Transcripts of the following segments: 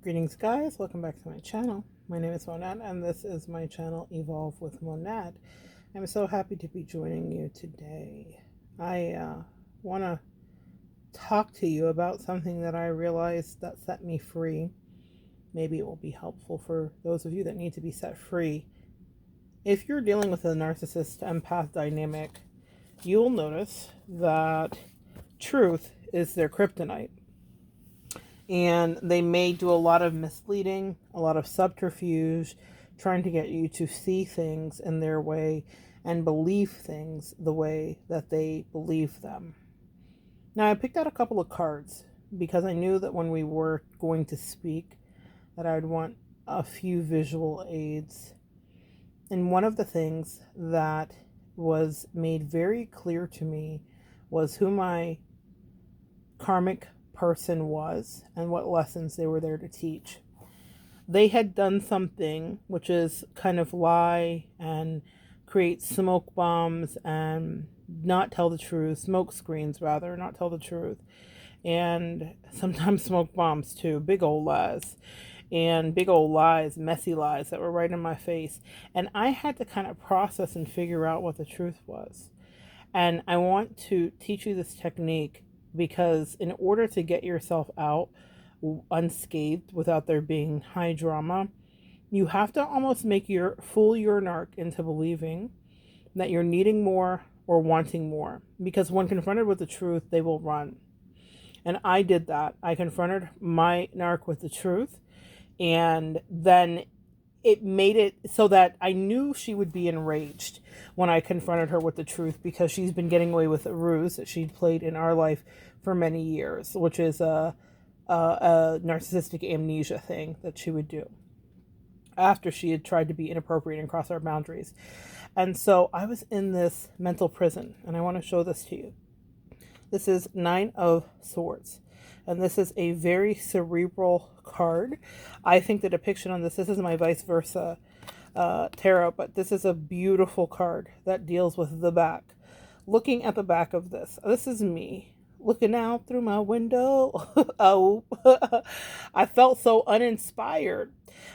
Greetings, guys. Welcome back to my channel. My name is Monad, and this is my channel Evolve with Monad. I'm so happy to be joining you today. I want to talk to you about something that I realized that set me free. Maybe it will be helpful for those of you that need to be set free. If you're dealing with a narcissist empath dynamic, you'll notice that truth is their kryptonite. And they may do a lot of misleading, a lot of subterfuge, trying to get you to see things in their way and believe things the way that they believe them. Now, I picked out a couple of cards because I knew that when we were going to speak that I'd want a few visual aids. And one of the things that was made very clear to me was who my karmic person was and what lessons they were there to teach. They had done something which is kind of lie and create smoke bombs and not tell the truth, smoke screens rather, not tell the truth, and sometimes smoke bombs too, big old lies. And big old lies, messy lies that were right in my face. And I had to kind of process and figure out what the truth was. And I want to teach you this technique because in order to get yourself out unscathed without there being high drama, you have to almost make fool your narc into believing that you're needing more or wanting more. Because when confronted with the truth, they will run. And I did that. I confronted my narc with the truth, and then it made it so that I knew she would be enraged when I confronted her with the truth, because she's been getting away with a ruse that she'd played in our life for many years, which is a narcissistic amnesia thing that she would do after she had tried to be inappropriate and cross our boundaries. And so I was in this mental prison, and I want to show this to you. This is 9 of Swords. And this is a very cerebral card. I think the depiction on this is my vice versa tarot, but this is a beautiful card that deals with the back. Looking at the back of this is me looking out through my window. Oh, I felt so uninspired.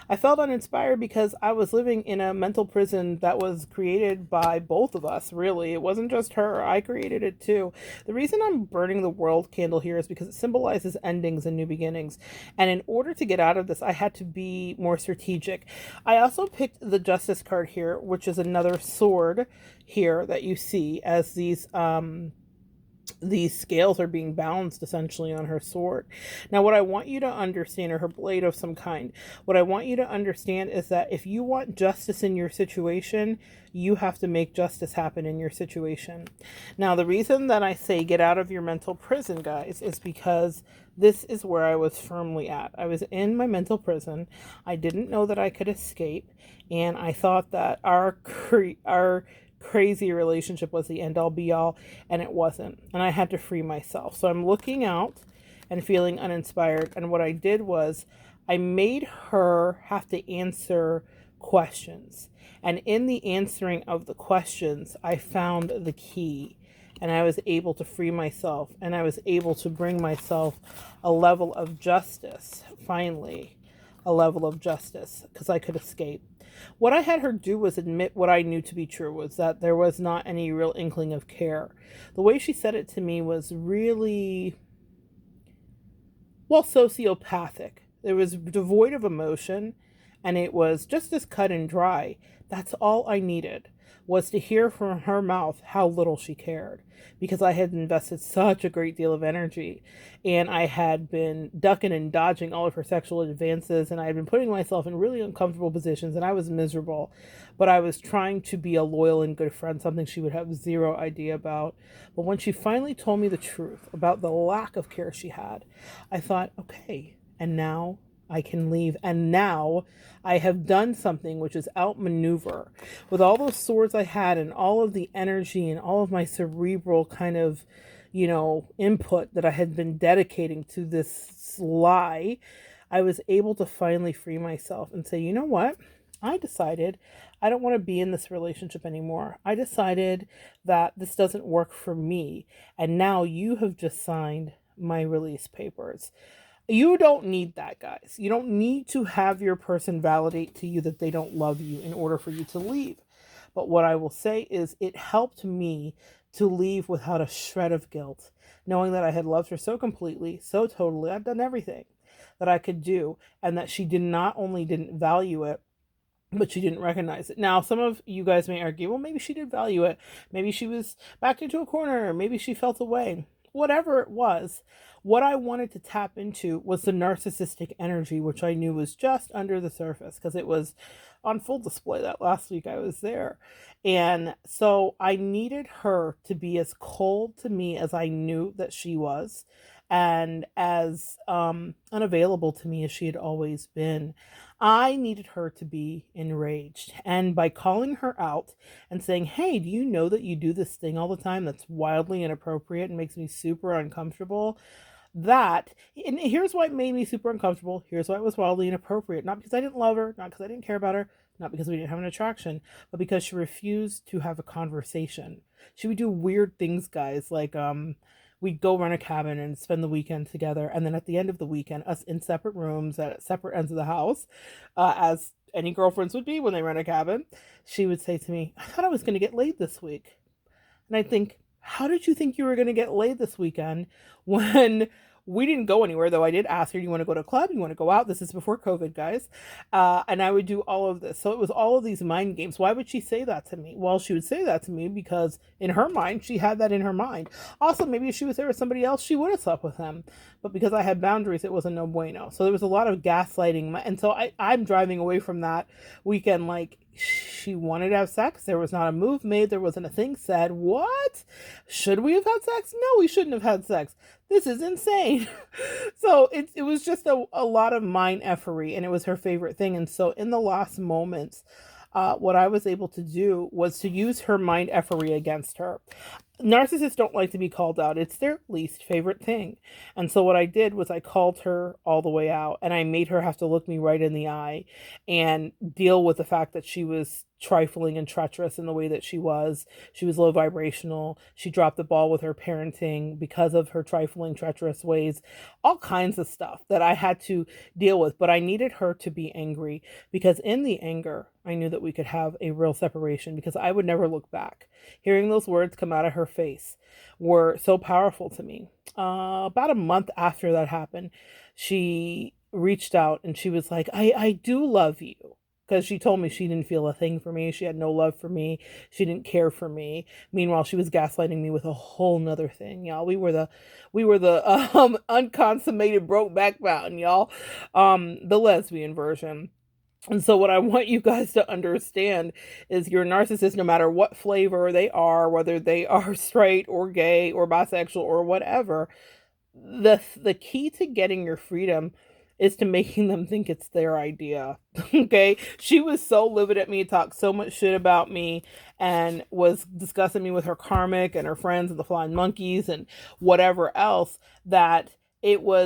I felt uninspired because I was living in a mental prison that was created by both of us, really. It wasn't just her. I created it too. The reason I'm burning the world candle here is because it symbolizes endings and new beginnings. And in order to get out of this, I had to be more strategic. I also picked the Justice card here, which is another sword here that you see as these scales are being balanced essentially on her sword. Now, what I want you to understand, or her blade of some kind, what I want you to understand is that if you want justice in your situation, you have to make justice happen in your situation. Now, the reason that I say get out of your mental prison, guys, is because this is where I was firmly at. I was in my mental prison. I didn't know that I could escape, and I thought that our crazy relationship was the end all be all, and it wasn't. And I had to free myself. So I'm looking out and feeling uninspired. And what I did was I made her have to answer questions. And in the answering of the questions, I found the key. And I was able to free myself. And I was able to bring myself a level of justice, finally, a level of justice, because I could escape. What I had her do was admit what I knew to be true, was that there was not any real inkling of care. The way she said it to me was really, well, sociopathic. It was devoid of emotion, and it was just as cut and dry. That's all I needed, was to hear from her mouth how little she cared, because I had invested such a great deal of energy, and I had been ducking and dodging all of her sexual advances, and I had been putting myself in really uncomfortable positions, and I was miserable, but I was trying to be a loyal and good friend, something she would have zero idea about. But when she finally told me the truth about the lack of care she had, I thought, okay, and now I can leave. And now I have done something which is outmaneuver. With all those swords I had and all of the energy and all of my cerebral kind of, input that I had been dedicating to this lie, I was able to finally free myself and say, you know what? I decided I don't want to be in this relationship anymore. I decided that this doesn't work for me. And now you have just signed my release papers. You don't need that, guys. You don't need to have your person validate to you that they don't love you in order for you to leave. But what I will say is it helped me to leave without a shred of guilt, knowing that I had loved her so completely, so totally. I'd done everything that I could do, and that she did not only didn't value it, but she didn't recognize it. Now, some of you guys may argue, well, maybe she did value it. Maybe she was backed into a corner. Maybe she felt away. Whatever it was, what I wanted to tap into was the narcissistic energy, which I knew was just under the surface because it was on full display that last week I was there. And so I needed her to be as cold to me as I knew that she was, and as unavailable to me as she had always been. I needed her to be enraged. And by calling her out and saying, hey, do you know that you do this thing all the time that's wildly inappropriate and makes me super uncomfortable? That, and here's why it made me super uncomfortable. Here's why it was wildly inappropriate. Not because I didn't love her, not because I didn't care about her, not because we didn't have an attraction, but because she refused to have a conversation. She would do weird things, guys, like we'd go rent a cabin and spend the weekend together, and then at the end of the weekend, us in separate rooms at separate ends of the house, as any girlfriends would be when they rent a cabin, she would say to me, I thought I was going to get laid this week. And I think, how did you think you were going to get laid this weekend when we didn't go anywhere? Though I did ask her, do you want to go to a club? You want to go out? This is before COVID, guys. And I would do all of this. So it was all of these mind games. Why would she say that to me? Well, she would say that to me because in her mind, she had that in her mind. Also, maybe if she was there with somebody else, she would have slept with him. But because I had boundaries, it was a no bueno. So there was a lot of gaslighting. And so I'm driving away from that weekend like, she wanted to have sex. There was not a move made. There wasn't a thing said. What? Should we have had sex? No, we shouldn't have had sex. This is insane. So it was just a lot of mind effery, and it was her favorite thing. And so in the last moments, what I was able to do was to use her mind effery against her. Narcissists don't like to be called out. It's their least favorite thing. And so what I did was I called her all the way out, and I made her have to look me right in the eye and deal with the fact that she was trifling and treacherous in the way that she was. She was low vibrational. She dropped the ball with her parenting because of her trifling, treacherous ways. All kinds of stuff that I had to deal with. But I needed her to be angry, because in the anger, I knew that we could have a real separation, because I would never look back. Hearing those words come out of her face were so powerful to me. About a month after that happened, she reached out and she was like, I do love you. Because she told me she didn't feel a thing for me. She had no love for me. She didn't care for me. Meanwhile, she was gaslighting me with a whole nother thing, y'all. We were the unconsummated Brokeback Mountain, y'all. The lesbian version. And so what I want you guys to understand is your narcissist, no matter what flavor they are, whether they are straight or gay or bisexual or whatever, the key to getting your freedom is to making them think it's their idea. Okay? She was so livid at me, talked so much shit about me, and was discussing me with her karmic and her friends and the flying monkeys and whatever else, that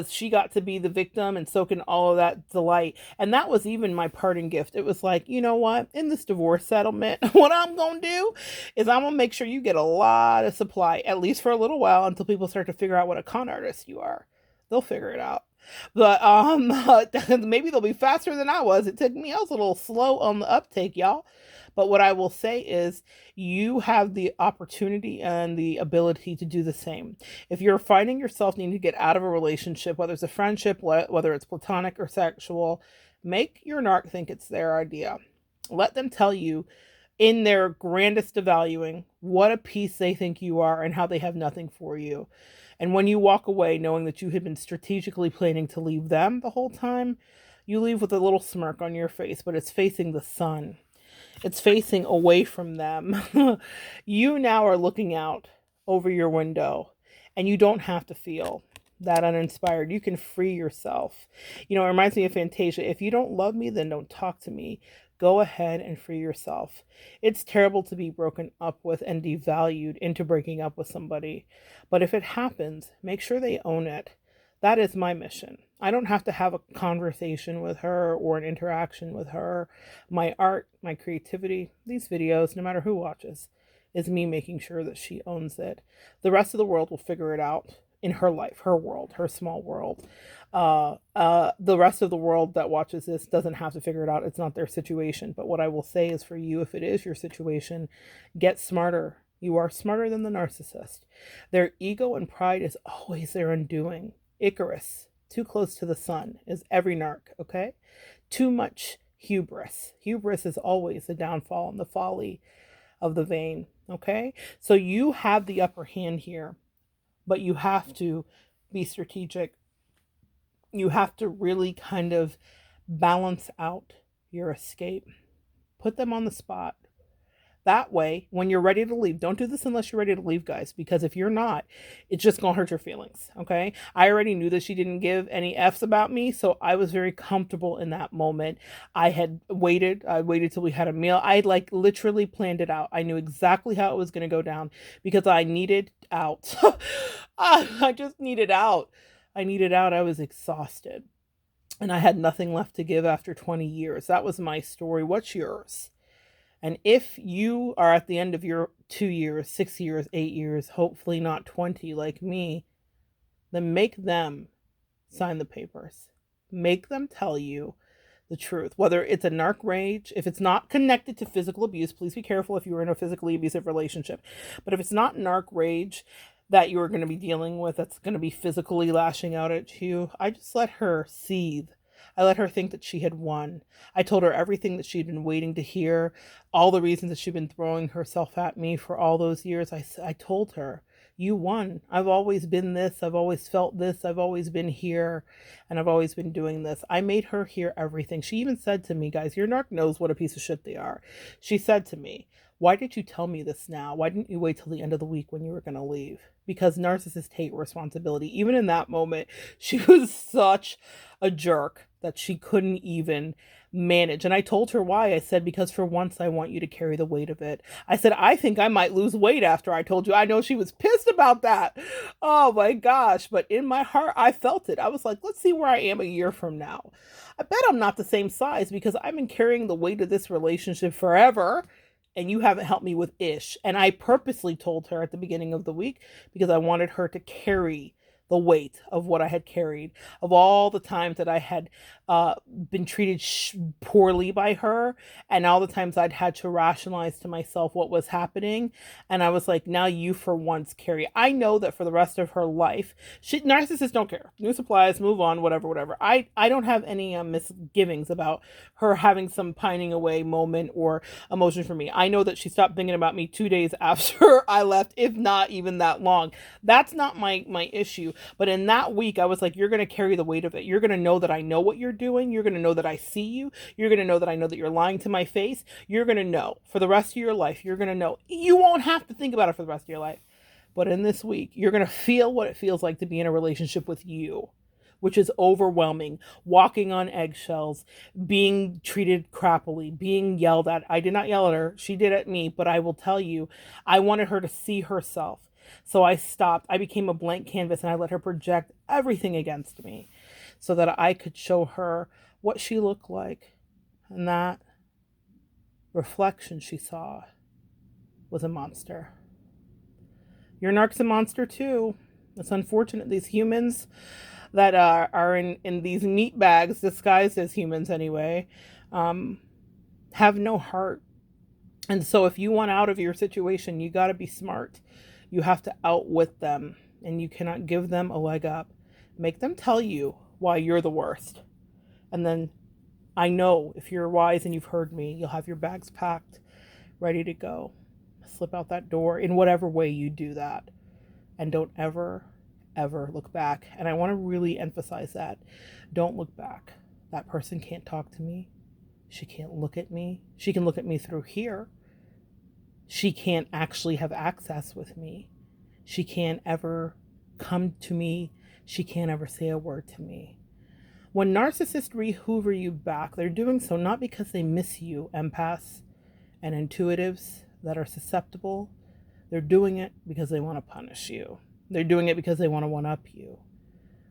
she got to be the victim and soak in all of that delight. And that was even my parting gift. It was like, you know what? In this divorce settlement, what I'm going to do is I'm going to make sure you get a lot of supply, at least for a little while, until people start to figure out what a con artist you are. They'll figure it out. But maybe they'll be faster than I was. It took me, I was a little slow on the uptake, y'all. But what I will say is you have the opportunity and the ability to do the same. If you're finding yourself needing to get out of a relationship, whether it's a friendship, whether it's platonic or sexual, make your narc think it's their idea. Let them tell you in their grandest of valuing what a piece they think you are and how they have nothing for you. And when you walk away knowing that you had been strategically planning to leave them the whole time, you leave with a little smirk on your face, but it's facing the sun. It's facing away from them. You now are looking out over your window, and you don't have to feel that uninspired. You can free yourself. You know, it reminds me of Fantasia. If you don't love me, then don't talk to me. Go ahead and free yourself. It's terrible to be broken up with and devalued into breaking up with somebody. But if it happens, make sure they own it. That is my mission. I don't have to have a conversation with her or an interaction with her. My art, my creativity, these videos, no matter who watches, is me making sure that she owns it. The rest of the world will figure it out in her life, her world, her small world. The rest of the world that watches this doesn't have to figure it out. It's not their situation. But what I will say is for you, if it is your situation, get smarter. You are smarter than the narcissist. Their ego and pride is always their undoing. Icarus, too close to the sun, is every narc, okay? Too much hubris. Hubris is always the downfall and the folly of the vain, okay? So you have the upper hand here, but you have to be strategic. You have to really kind of balance out your escape. Put them on the spot. That way, when you're ready to leave, don't do this unless you're ready to leave, guys, because if you're not, it's just going to hurt your feelings, okay? I already knew that she didn't give any F's about me, so I was very comfortable in that moment. I waited till we had a meal. I like literally planned it out. I knew exactly how it was going to go down because I needed out. I just needed out. I needed out. I was exhausted and I had nothing left to give after 20 years. That was my story. What's yours? And if you are at the end of your 2 years, 6 years, 8 years, hopefully not 20 like me, then make them sign the papers. Make them tell you the truth. Whether it's a narc rage, if it's not connected to physical abuse, please be careful if you're in a physically abusive relationship. But if it's not narc rage that you're going to be dealing with, that's going to be physically lashing out at you, I just let her seethe. I let her think that she had won. I told her everything that she'd been waiting to hear, all the reasons that she'd been throwing herself at me for all those years. I told her, you won. I've always been this. I've always felt this. I've always been here. And I've always been doing this. I made her hear everything. She even said to me, guys, your narc knows what a piece of shit they are. She said to me, why did you tell me this now? Why didn't you wait till the end of the week when you were going to leave? Because narcissists hate responsibility. Even in that moment, she was such a jerk that she couldn't even manage. And I told her why. I said, because for once I want you to carry the weight of it. I said, I think I might lose weight after I told you. I know she was pissed about that. Oh my gosh. But in my heart, I felt it. I was like, let's see where I am a year from now. I bet I'm not the same size because I've been carrying the weight of this relationship forever. And you haven't helped me with ish. And I purposely told her at the beginning of the week because I wanted her to carry the weight of what I had carried, of all the times that I had been treated poorly by her, and all the times I'd had to rationalize to myself what was happening. And I was like, now you for once carry. I know that for the rest of her life, narcissists don't care. New supplies, move on, whatever. I don't have any misgivings about her having some pining away moment or emotion for me. I know that she stopped thinking about me 2 days after I left, if not even that long. That's not my issue. But in that week, I was like, you're going to carry the weight of it. You're going to know that I know what you're doing. You're going to know that I see you. You're going to know that I know that you're lying to my face. You're going to know for the rest of your life. You're going to know. You won't have to think about it for the rest of your life. But in this week, you're going to feel what it feels like to be in a relationship with you, which is overwhelming, walking on eggshells, being treated crappily, being yelled at. I did not yell at her. She did at me. But I will tell you, I wanted her to see herself. So I stopped. I became a blank canvas and I let her project everything against me so that I could show her what she looked like. And that reflection she saw was a monster. Your narc's a monster too. It's unfortunate these humans that are in these meat bags, disguised as humans anyway, have no heart. And so if you want out of your situation, you got to be smart. You have to outwit them, and you cannot give them a leg up. Make them tell you why you're the worst. And then I know if you're wise and you've heard me, you'll have your bags packed, ready to go. Slip out that door in whatever way you do that. And don't ever, ever look back. And I want to really emphasize that. Don't look back. That person can't talk to me. She can't look at me. She can look at me through here. She can't actually have access with me. She can't ever come to me. She can't ever say a word to me. When narcissists re-hoover you back, they're doing so not because they miss you, empaths and intuitives that are susceptible. They're doing it because they want to punish you. They're doing it because they want to one-up you.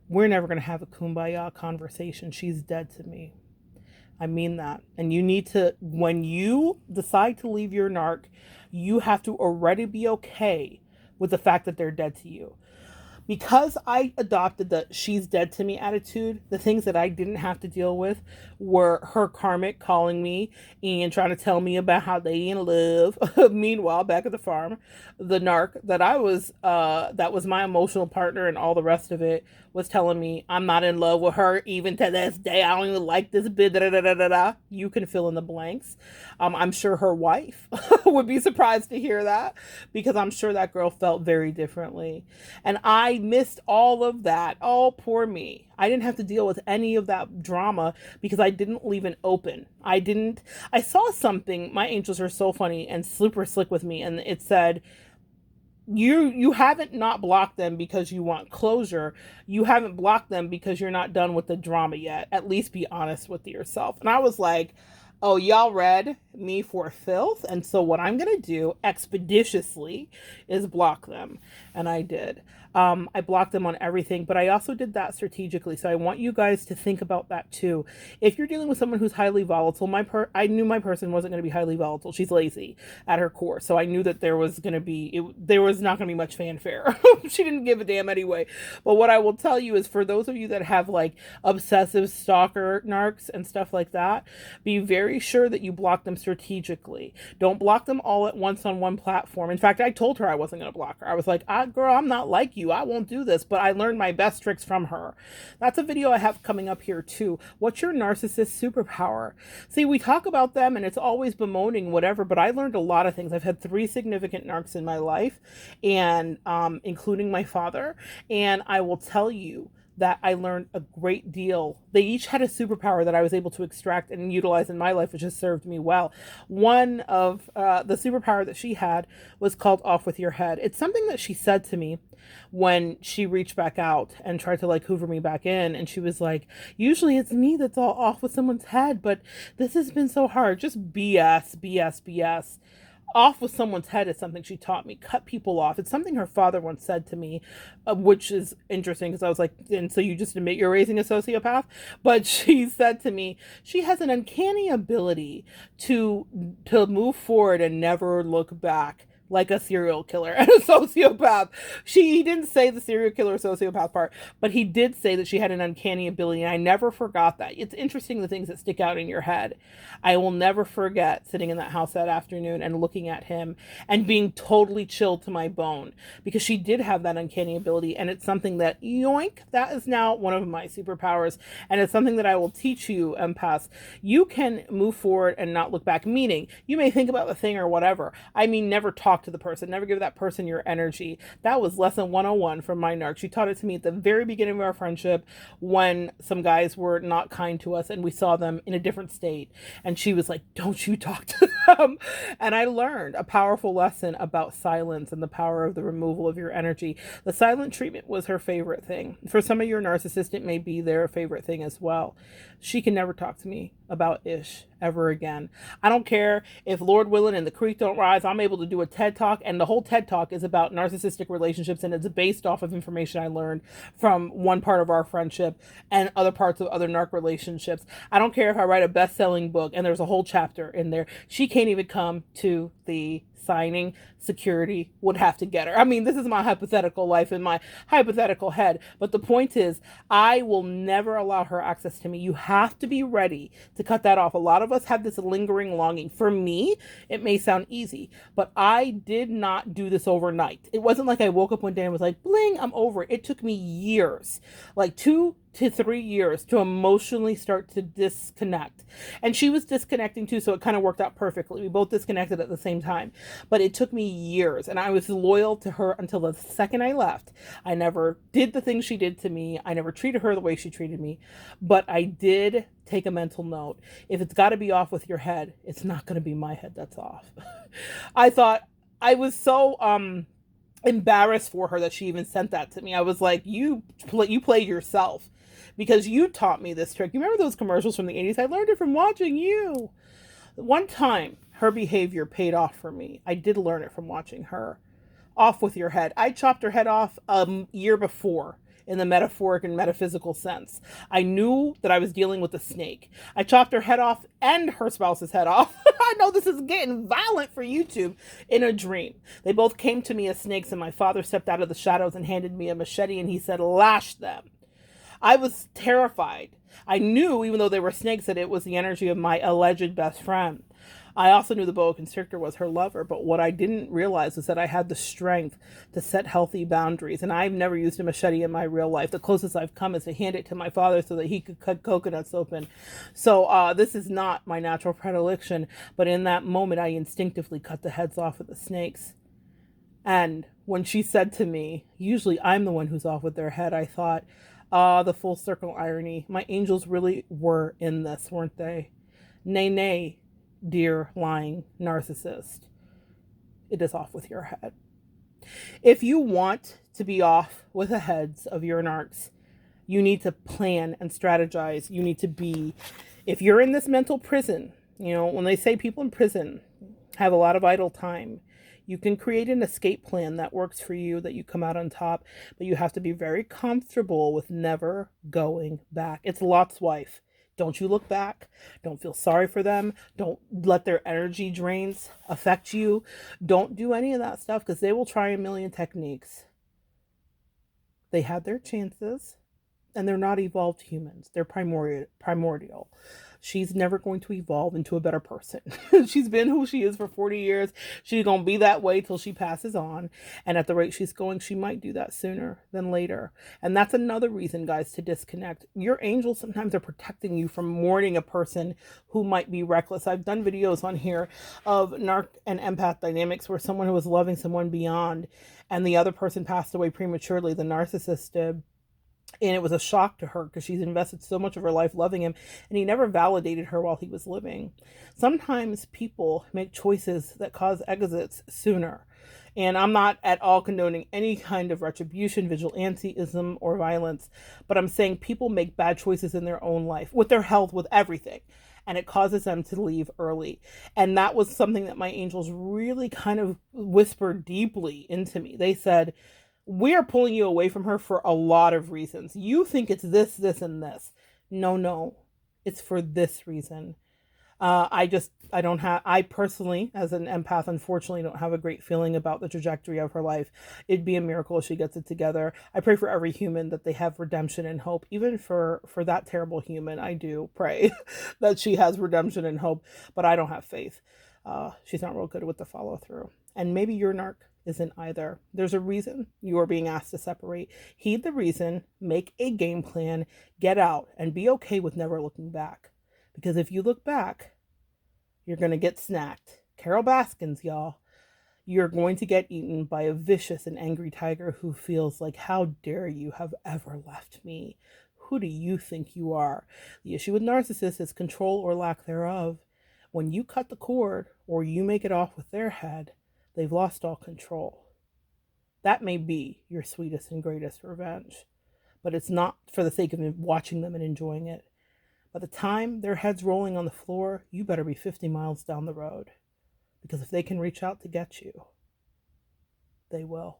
We're never going to have a kumbaya conversation. She's dead to me. I mean that. And you need to, when you decide to leave your narc, you have to already be okay with the fact that they're dead to you. because I adopted the she's dead to me attitude, the things that I didn't have to deal with were her karmic calling me and trying to tell me about how they in love. Meanwhile, back at the farm, the narc that was my emotional partner and all the rest of it was telling me I'm not in love with her even to this day. I don't even like this bit. Da, da, da, da, da. You can fill in the blanks. I'm sure her wife would be surprised to hear that because I'm sure that girl felt very differently. And I missed all of that. Oh, poor me. I didn't have to deal with any of that drama because I didn't leave it open. I saw something. My angels are so funny and super slick with me. And it said, you haven't not blocked them because you want closure. You haven't blocked them because you're not done with the drama yet. At least be honest with yourself. And I was like, oh, y'all read me for filth. And so what I'm going to do expeditiously is block them. And I did. I blocked them on everything, but I also did that strategically. So I want you guys to think about that too. If you're dealing with someone who's highly volatile, I knew my person wasn't going to be highly volatile. She's lazy at her core. So I knew that there was not going to be much fanfare. She didn't give a damn anyway. But what I will tell you is for those of you that have like obsessive stalker narcs and stuff like that, be very sure that you block them strategically. Don't block them all at once on one platform. In fact, I told her I wasn't going to block her. I was like, girl, I'm not like you. I won't do this, but I learned my best tricks from her. That's a video I have coming up here too. What's your narcissist superpower? See, we talk about them and it's always bemoaning whatever, but I learned a lot of things. I've had 3 significant narcs in my life, and including my father, and I will tell you that I learned a great deal. They each had a superpower that I was able to extract and utilize in my life, which has served me well. One of the superpower that she had was called off with your head. It's something that she said to me when she reached back out and tried to like hoover me back in. And she was like, usually it's me that's all off with someone's head, but this has been so hard. Just BS, BS, BS. Off with someone's head is something she taught me. Cut people off. It's something her father once said to me, which is interesting because I was like, and so you just admit you're raising a sociopath? But she said to me, she has an uncanny ability to move forward and never look back, like a serial killer and a sociopath. He didn't say the serial killer or sociopath part, but he did say that she had an uncanny ability, and I never forgot that. It's interesting the things that stick out in your head. I will never forget sitting in that house that afternoon and looking at him and being totally chilled to my bone because she did have that uncanny ability, and it's something that, yoink, that is now one of my superpowers, and it's something that I will teach you, empaths. You can move forward and not look back, meaning you may think about the thing or whatever. I mean, never talk to the person, never give that person your energy. That was lesson 101 from my narc. She taught it to me at the very beginning of our friendship when some guys were not kind to us and we saw them in a different state. And she was like, don't you talk to them. And I learned a powerful lesson about silence and the power of the removal of your energy. The silent treatment was her favorite thing. For some of your narcissists, it may be their favorite thing as well. She can never talk to me about ish ever again. I don't care if Lord willing and the creek don't rise, I'm able to do a TED Talk, and the whole TED Talk is about narcissistic relationships, and it's based off of information I learned from one part of our friendship and other parts of other narc relationships. I don't care if I write a best-selling book and there's a whole chapter in there. She can't even come to the signing. Security would have to get her. I mean, this is my hypothetical life in my hypothetical head. But the point is, I will never allow her access to me. You have to be ready to cut that off. A lot of us have this lingering longing. For me, it may sound easy, but I did not do this overnight. It wasn't like I woke up one day and was like, bling, I'm over it. It took me years, like 2 to 3 years to emotionally start to disconnect. And she was disconnecting too, so it kind of worked out perfectly. We both disconnected at the same time. But it took me years, and I was loyal to her until the second I left. I never did the things she did to me. I never treated her the way she treated me. But I did take a mental note. If it's got to be off with your head, it's not going to be my head that's off. I thought I was so embarrassed for her that she even sent that to me. I was like, you played yourself. Because you taught me this trick. You remember those commercials from the 80s? I learned it from watching you. One time, her behavior paid off for me. I did learn it from watching her. Off with your head. I chopped her head off a year before in the metaphoric and metaphysical sense. I knew that I was dealing with a snake. I chopped her head off and her spouse's head off. I know this is getting violent for YouTube. In a dream. They both came to me as snakes, and my father stepped out of the shadows and handed me a machete, and he said, "Lash them." I was terrified. I knew, even though they were snakes, that it was the energy of my alleged best friend. I also knew the boa constrictor was her lover, but what I didn't realize was that I had the strength to set healthy boundaries, and I've never used a machete in my real life. The closest I've come is to hand it to my father so that he could cut coconuts open. So this is not my natural predilection, but in that moment, I instinctively cut the heads off of the snakes. And when she said to me, usually I'm the one who's off with their head, I thought, the full circle irony. My angels really were in this, weren't they? Nay, nay, dear lying narcissist. It is off with your head. If you want to be off with the heads of your narcs, you need to plan and strategize. You need to be, if you're in this mental prison, you know, when they say people in prison have a lot of idle time, you can create an escape plan that works for you, that you come out on top, but you have to be very comfortable with never going back. It's Lot's wife. Don't you look back. Don't feel sorry for them. Don't let their energy drains affect you. Don't do any of that stuff, because they will try a million techniques. They had their chances, and they're not evolved humans. They're primordial. She's never going to evolve into a better person. She's been who she is for 40 years. She's going to be that way till she passes on. And at the rate she's going, she might do that sooner than later. And that's another reason, guys, to disconnect. Your angels sometimes are protecting you from mourning a person who might be reckless. I've done videos on here of narc and empath dynamics where someone who was loving someone beyond and the other person passed away prematurely. The narcissist did. And it was a shock to her because she's invested so much of her life loving him, and he never validated her while he was living. Sometimes people make choices that cause exits sooner. And I'm not at all condoning any kind of retribution, vigilantism, or violence, but I'm saying people make bad choices in their own life, with their health, with everything, and it causes them to leave early. And that was something that my angels really kind of whispered deeply into me. They said, "We are pulling you away from her for a lot of reasons. You think it's this, this, and this. No, it's for this reason." I personally, as an empath, unfortunately don't have a great feeling about the trajectory of her life. It'd be a miracle if she gets it together. I pray for every human that they have redemption and hope. Even for that terrible human, I do pray that she has redemption and hope, but I don't have faith. She's not real good with the follow through. And maybe your narc isn't either. There's a reason you are being asked to separate. Heed the reason, make a game plan, get out, and be okay with never looking back. Because if you look back, you're going to get snacked. Carol Baskins, y'all. You're going to get eaten by a vicious and angry tiger who feels like, how dare you have ever left me? Who do you think you are? The issue with narcissists is control or lack thereof. When you cut the cord or you make it off with their head, they've lost all control. That may be your sweetest and greatest revenge, but it's not for the sake of watching them and enjoying it. By the time their head's rolling on the floor, you better be 50 miles down the road, because if they can reach out to get you, they will.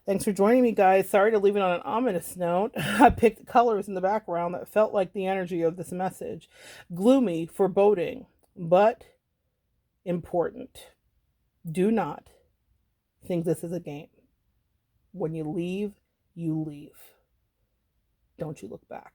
Thanks for joining me, guys. Sorry to leave it on an ominous note. I picked colors in the background that felt like the energy of this message. Gloomy, foreboding, but important. Do not think this is a game. When you leave, you leave. Don't you look back.